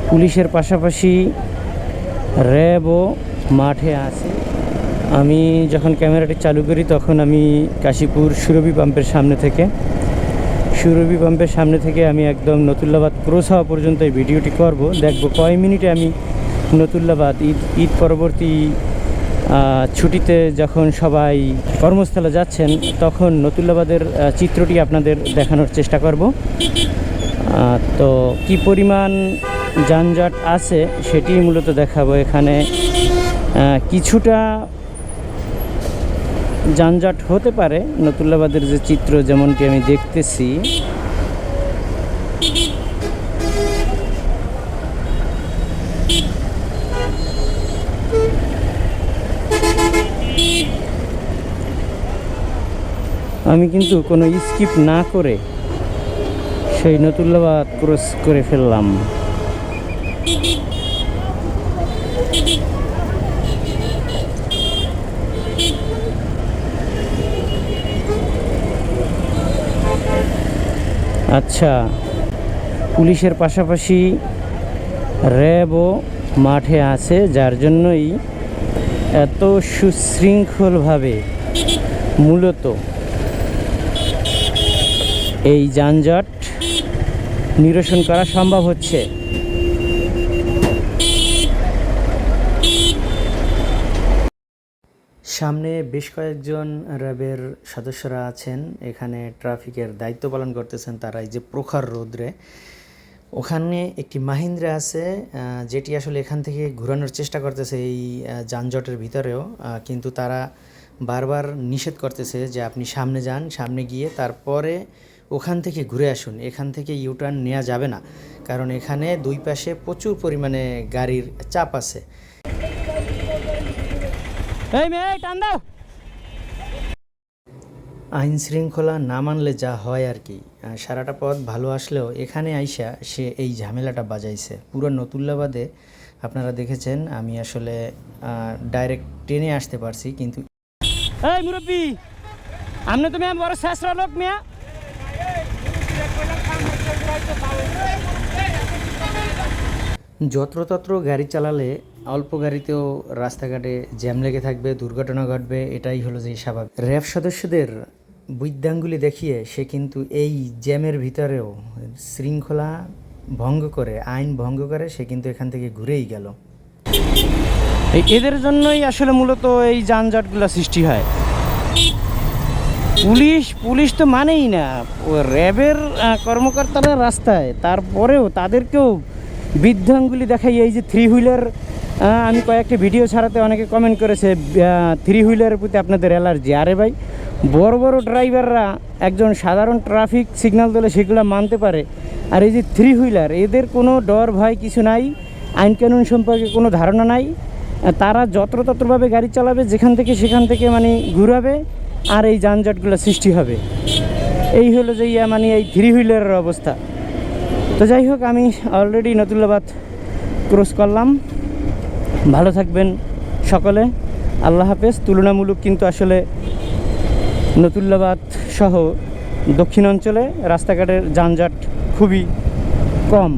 পুলিশের পাশাপাশি র্যাবও মাঠে আছে। আমি যখন ক্যামেরাটি চালু করি তখন আমি কাশীপুর সুরভি পাম্পের সামনে থেকে আমি একদম নতুল্লাবাদ ক্রস হওয়া পর্যন্ত এই ভিডিওটি করব। দেখব কয় মিনিটে আমি নতুল্লাবাদ ঈদ পরবর্তী ছুটিতে যখন সবাই কর্মস্থলে যাচ্ছেন তখন নতুল্লাবাদের চিত্রটি আপনাদের দেখানোর চেষ্টা করব। তো কি পরিমাণ যানজট আছে সেটি মূলত দেখাবো। এখানে কিছুটা যানজট হতে পারে নতুল্লাবাদের যে চিত্র যেমনটি আমি দেখতেছি। আমি কিন্তু কোনো স্কিপ না করে সেই নতুল্লাবাদ ক্রস করে ফেললাম। আচ্ছা, পুলিশের পাশাপাশি র্যাবও মাঠে আছে, যার জন্যই এত সুশৃঙ্খলভাবে মূলত এই যানজট নিরসন করা সম্ভব হচ্ছে। সামনে বেশ কয়েকজন র্যাবের সদস্যরা আছেন, এখানে ট্রাফিকের দায়িত্ব পালন করতেছেন তারা। এই যে প্রখর রোদ্রে ওখানে একটি মাহিন্দ্রা আছে যেটি আসলে এখান থেকে ঘোরানোর চেষ্টা করতেছে এই যানজটের ভিতরেও, কিন্তু তারা বারবার নিষেধ করতেছে যে আপনি সামনে যান, সামনে গিয়ে তারপরে ওখান থেকে ঘুরে আসুন, এখান থেকে ইউটার্ন নেওয়া যাবে না, কারণ এখানে দুই পাশে প্রচুর পরিমাণে গাড়ির চাপ আছে। আইন শৃঙ্খলা না মানলে যা হয় আর কি। সারাটা পথ ভালো আসলেও এখানে আইসা সে এই ঝামেলাটা বাজাইছে। পুরো নতুল্লাবাদে আপনারা দেখেছেন আমি আসলে ডাইরেক্ট ট্রেনে আসতে পারছি, কিন্তু এই মুরব্বি আমনে তুমি বড় শেষরা লোক মিয়া, যত্রতত্র গাড়ি চালালে অল্প গাড়িতেও রাস্তাঘাটে জ্যাম লেগে থাকবে, দুর্ঘটনা ঘটবে, এটাই হলো যে স্বাভাবিক। র্যাব সদস্যদের বৈদ্যাঙ্গুলি দেখিয়ে সে কিন্তু এই জ্যামের ভিতরেও শৃঙ্খলা ভঙ্গ করে, আইন ভঙ্গ করে সে কিন্তু এখান থেকে ঘুরেই গেল। এদের জন্যই আসলে মূলত এই যানজটগুলো সৃষ্টি হয়। পুলিশ তো মানেই না, র্যাবের কর্মকর্তারা রাস্তায়, তারপরেও তাদেরকেও বৃদ্ধাঙ্গুলি দেখাই। এই যে থ্রি হুইলার, আমি কয়েকটি ভিডিও ছাড়াতে অনেকে কমেন্ট করেছে থ্রি হুইলারের প্রতি আপনাদের অ্যালার্জি। আরে ভাই, বড় বড় ড্রাইভাররা একজন সাধারণ ট্রাফিক সিগন্যাল দিলে সেগুলো মানতে পারে, আর এই যে থ্রি হুইলার এদের কোনো ডর ভয় কিছু নাই, আইন কানুন সম্পর্কে কোনো ধারণা নাই। তারা যত্রতত্রভাবে গাড়ি চালাবে, যেখান থেকে সেখান থেকে মানে ঘুরাবে, আর এই যানজটগুলো সৃষ্টি হবে। এই হলো যে মানে এই থ্রি হুইলারের অবস্থা। তো যাই হোক, আমি অলরেডি নতুল্লাবাদ ক্রস করলাম। ভালো থাকবেন সকলে, আল্লাহ হাফেজ। তুলনামূলক কিন্তু আসলে নতুল্লাবাদ সহ দক্ষিণ অঞ্চলে রাস্তাঘাটের যানজট খুবই কম।